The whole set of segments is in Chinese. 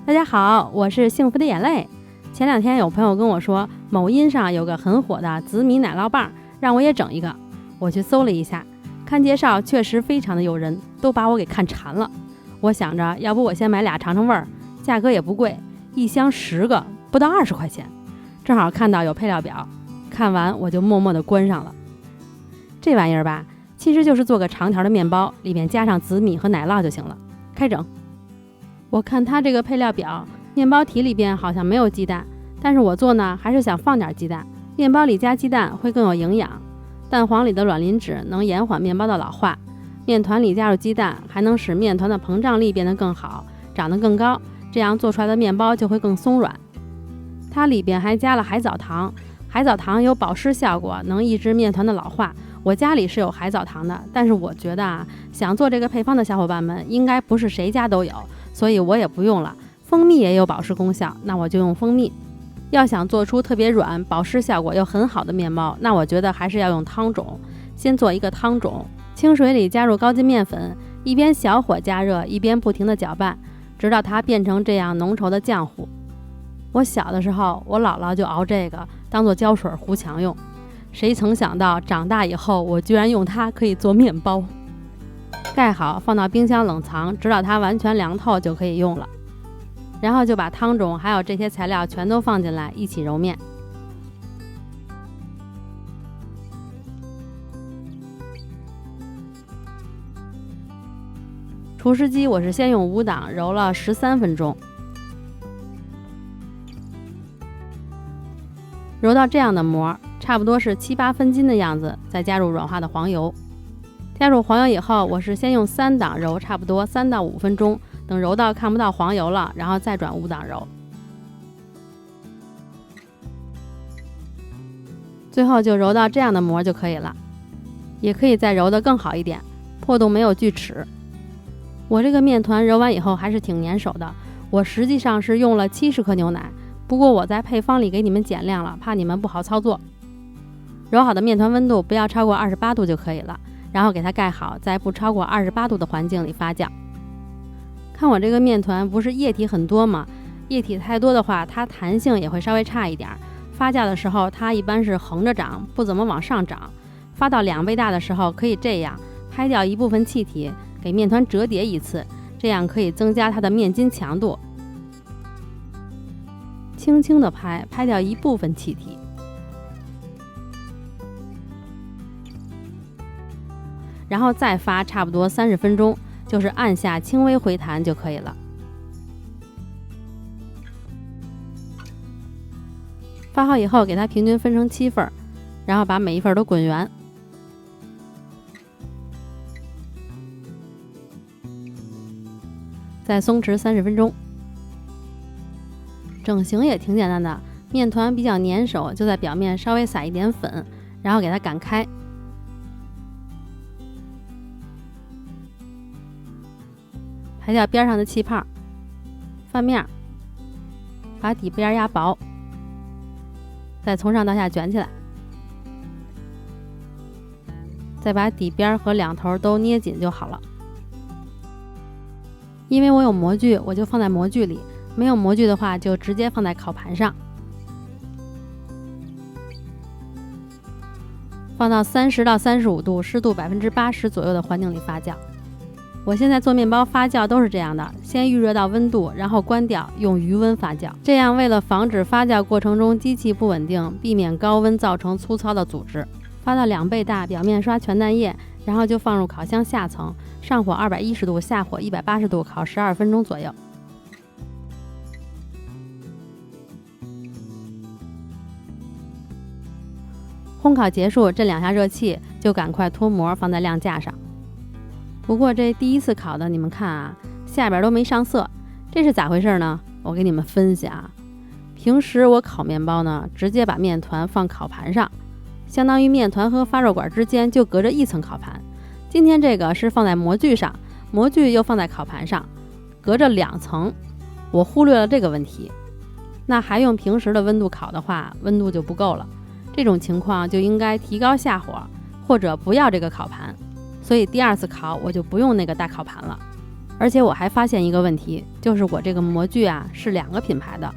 大家好，我是幸福的眼泪。前两天有朋友跟我说，某音上有个很火的紫米奶酪棒，让我也整一个。我去搜了一下，看介绍确实非常的诱人，都把我给看馋了。我想着，要不我先买俩尝尝味儿，价格也不贵，一箱10个，不到20块钱。正好看到有配料表，看完我就默默地关上了。这玩意儿吧，其实就是做个长条的面包，里面加上紫米和奶酪就行了。开整。我看它这个配料表，面包体里边好像没有鸡蛋，但是我做呢还是想放点鸡蛋，面包里加鸡蛋会更有营养。蛋黄里的卵磷脂能延缓面包的老化，面团里加入鸡蛋还能使面团的膨胀力变得更好，长得更高，这样做出来的面包就会更松软。它里边还加了海藻糖，海藻糖有保湿效果，能抑制面团的老化。我家里是有海藻糖的，但是我觉得想做这个配方的小伙伴们应该不是谁家都有，所以我也不用了。蜂蜜也有保湿功效，那我就用蜂蜜。要想做出特别软、保湿效果又很好的面包，那我觉得还是要用汤种。先做一个汤种，清水里加入高筋面粉，一边小火加热，一边不停地搅拌，直到它变成这样浓稠的浆糊。我小的时候，我姥姥就熬这个当做胶水糊墙用。谁曾想到长大以后，我居然用它可以做面包。盖好，放到冰箱冷藏，直到它完全凉透就可以用了。然后就把汤种还有这些材料全都放进来，一起揉面。除湿机我是先用5档揉了13分钟，揉到这样的膜，差不多是7、8分斤的样子，再加入软化的黄油。加入黄油以后，我是先用3档揉，差不多3到5分钟，等揉到看不到黄油了，然后再转5档揉。最后就揉到这样的膜就可以了，也可以再揉得更好一点，破洞没有锯齿。我这个面团揉完以后还是挺粘手的，我实际上是用了70克牛奶，不过我在配方里给你们减量了，怕你们不好操作。揉好的面团温度不要超过28度就可以了，然后给它盖好，在不超过28度的环境里发酵。看我这个面团不是液体很多吗？液体太多的话，它弹性也会稍微差一点。发酵的时候它一般是横着长，不怎么往上长。发到2倍大的时候可以这样拍掉一部分气体，给面团折叠一次，这样可以增加它的面筋强度。轻轻地拍掉一部分气体，然后再发差不多30分钟，就是按下轻微回弹就可以了。发好以后给它平均分成7份，然后把每一份都滚圆。再松弛30分钟。整形也挺简单的，面团比较粘手，就在表面稍微撒一点粉，然后给它擀开。排掉边上的气泡，翻面，把底边压薄，再从上到下卷起来，再把底边和两头都捏紧就好了。因为我有模具，我就放在模具里，没有模具的话就直接放在烤盘上，放到30到35度，湿度80%左右的环境里发酵。我现在做面包发酵都是这样的，先预热到温度，然后关掉，用余温发酵。这样为了防止发酵过程中机器不稳定，避免高温造成粗糙的组织。发到2倍大，表面刷全蛋液，然后就放入烤箱下层，上火210度，下火180度，烤12分钟左右。烘烤结束，震2下热气，就赶快脱模放在晾架上。不过这第一次烤的，你们看啊，下边都没上色，这是咋回事呢？我给你们分析啊。平时我烤面包呢，直接把面团放烤盘上，相当于面团和发热管之间就隔着1层烤盘。今天这个是放在模具上，模具又放在烤盘上，隔着2层，我忽略了这个问题。那还用平时的温度烤的话，温度就不够了。这种情况就应该提高下火，或者不要这个烤盘。所以第2次烤我就不用那个大烤盘了。而且我还发现一个问题，就是我这个模具啊是2个品牌的，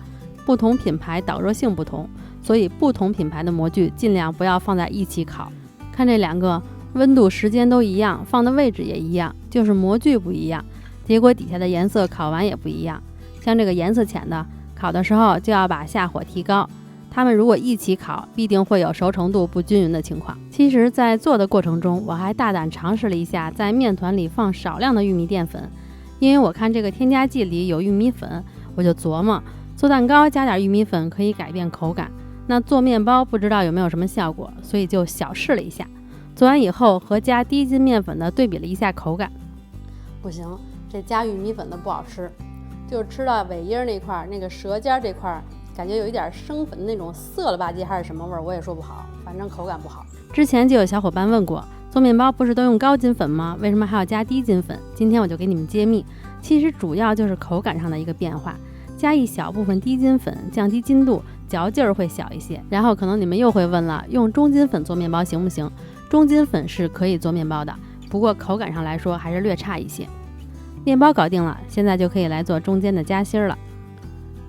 不同品牌导热性不同，所以不同品牌的模具尽量不要放在一起烤。看这2个温度时间都一样，放的位置也一样，就是模具不一样，结果底下的颜色烤完也不一样。像这个颜色浅的，烤的时候就要把下火提高，它们如果一起烤，必定会有熟成度不均匀的情况。其实在做的过程中，我还大胆尝试了一下在面团里放少量的玉米淀粉，因为我看这个添加剂里有玉米粉，我就琢磨做蛋糕加点玉米粉可以改变口感，那做面包不知道有没有什么效果，所以就小试了一下。做完以后和加低筋面粉的对比了一下口感，不行，这加玉米粉的不好吃，就是吃到尾音那块，那个舌尖这块感觉有一点生粉那种涩了吧唧还是什么味儿，我也说不好，反正口感不好。之前就有小伙伴问过，做面包不是都用高筋粉吗？为什么还要加低筋粉？今天我就给你们揭秘，其实主要就是口感上的一个变化，加一小部分低筋粉，降低筋度，嚼劲儿会小一些。然后可能你们又会问了，用中筋粉做面包行不行？中筋粉是可以做面包的，不过口感上来说还是略差一些。面包搞定了，现在就可以来做中间的夹心了。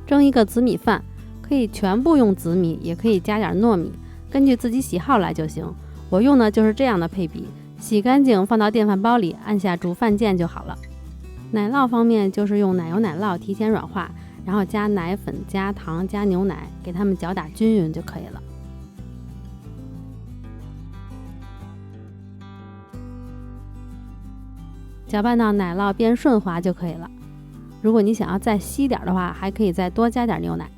蒸一个紫米饭，可以全部用紫米，也可以加点糯米，根据自己喜好来就行。我用的就是这样的配比，洗干净放到电饭煲里，按下煮饭键就好了。奶酪方面就是用奶油奶酪提前软化，然后加奶粉、加糖、加牛奶，给它们搅打均匀就可以了。搅拌到奶酪变顺滑就可以了。如果你想要再稀点的话，还可以再多加点牛奶。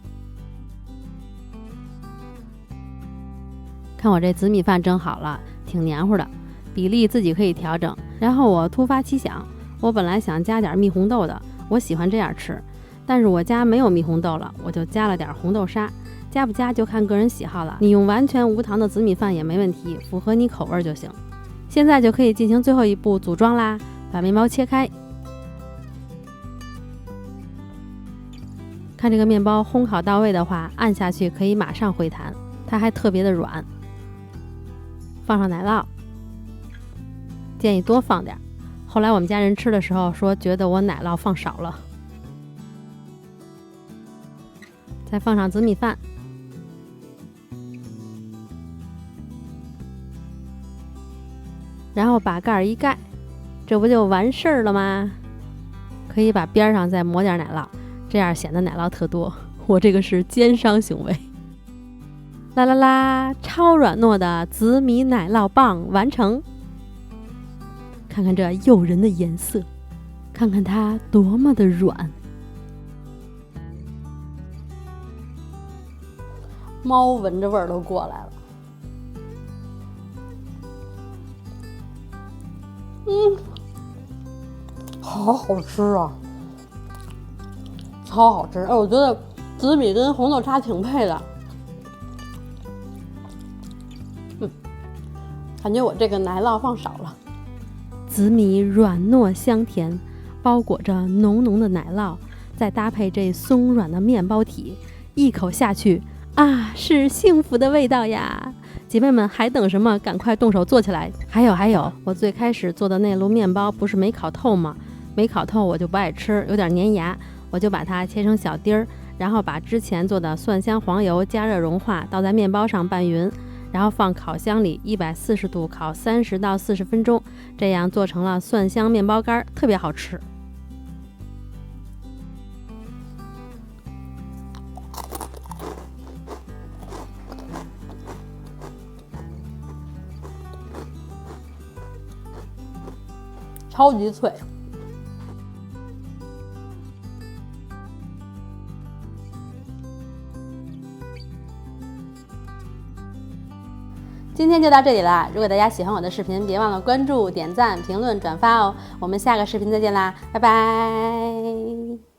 看我这紫米饭蒸好了，挺黏糊的，比例自己可以调整。然后我突发奇想，我本来想加点蜜红豆的，我喜欢这样吃，但是我家没有蜜红豆了，我就加了点红豆沙。加不加就看个人喜好了，你用完全无糖的紫米饭也没问题，符合你口味就行。现在就可以进行最后一步组装啦，把面包切开。看这个面包烘烤到位的话，按下去可以马上回弹，它还特别的软。放上奶酪，建议多放点。后来我们家人吃的时候说觉得我奶酪放少了。再放上紫米饭，然后把盖儿一盖，这不就完事儿了吗？可以把边上再抹点奶酪，这样显得奶酪特多。我这个是奸商行为。啦啦啦，超软糯的紫米奶酪棒完成。看看这诱人的颜色，看看它多么的软。猫闻着味儿都过来了。好好吃啊，超好吃！我觉得紫米跟红豆沙挺配的。感觉我这个奶酪放少了。紫米软糯香甜，包裹着浓浓的奶酪，再搭配这松软的面包体，一口下去啊，是幸福的味道呀！姐妹们还等什么？赶快动手做起来！还有，我最开始做的那炉面包不是没烤透吗？没烤透我就不爱吃，有点粘牙，我就把它切成小丁儿，然后把之前做的蒜香黄油加热融化，倒在面包上拌匀，然后放烤箱里140度烤30到40分钟，这样做成了蒜香面包干，特别好吃。超级脆。今天就到这里啦！如果大家喜欢我的视频，别忘了关注、点赞、评论、转发哦！我们下个视频再见啦，拜拜！